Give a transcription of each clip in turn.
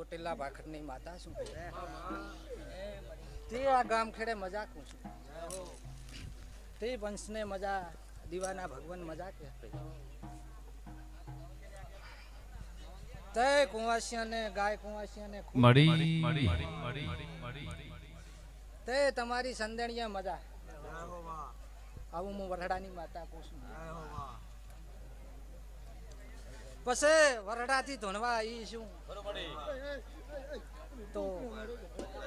ચોટીલા ભાખરની માતા છું તે આ ગામ ખેડે મજાકું છું તે વંશને મજા દીવાના ભગવાન મજા કે તે કુંવાસિયાને ગાય કુંવાસિયાને તે તમારી સંદેણીયા મજા આવું હું વરડાની માતા કહું છું પછી વરડાથી ધોણવા આવી છું તો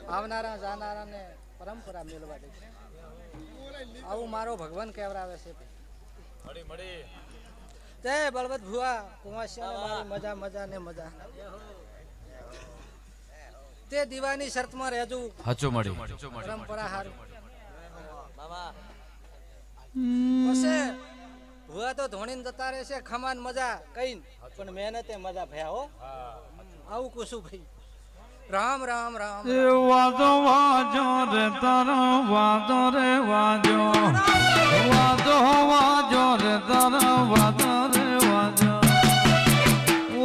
આવનારા જાનારાને પરંપરા મેળવા દે આવું મારો ભગવાન કહેવરાવે છે તે બળવત ભુવા કુંવાસિયાને મારી મજા મજા ને મજા તે દીવાની શરતમાં રહેજો હાચો મળી પરંપરા હારું પછી ભુવા તો ધોણીને જતા રહેશે ખમાન મજા કઈ પણ મહેનતે મજા ભયા હો આવું કુશું ભાઈ રામ રામ રામ વાજો વાજો રે તારો વાજો રે વાજો વાજો વાજો રે તારો વાજો રે વાજો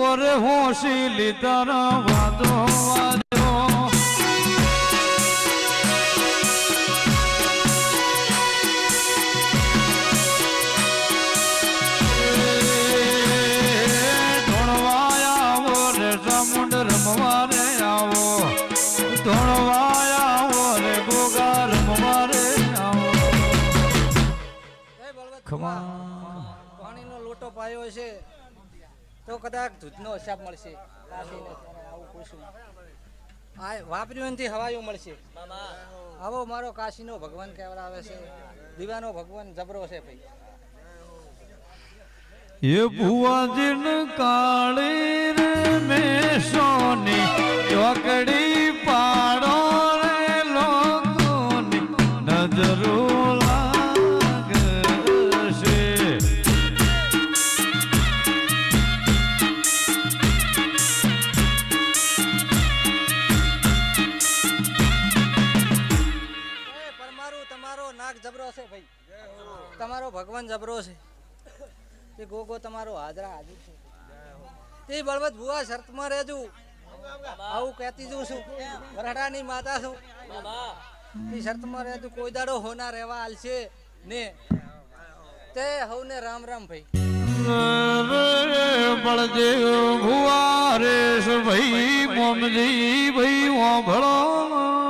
ઓરે હોશીલી તારો વાજો વાજો મુંડ રમવા રે આવો ધોળવા આવો રે ગોગા રમવા રે આવો પાણીનો લોટો પાયો છે તો કદાચ દૂધનો હિસાબ મળશે આવું પૂછું આ વાપર્યું એનાથી હવાયું મળશે આવો મારો કાશીનો ભગવાન કહેવરાવે છે દીવાનો ભગવાન જબરો છે ભાઈ ये बुआ जिन काली रे में सोनी चौकड़ी पाड़ो रे लोगोनी नजरो लागसे પરમારું તમારો નાગ જબરો છે ભાઈ તમારો ભગવાન જબરો છે તે ગોગો તમારો હાજરા હાજર છે તે બળવત ભુવા શરતમાં રહેજો આવું કહેતી જઉં છું વરડાની માતા છું તે શરતમાં રહેજો કોઈ દાડો હોના રહેવા હાલશે ને તે હવને રામ રામ ભાઈ બળદેવ ભુવા રેશ ભાઈ મોમજી ભાઈ ઓ ભળો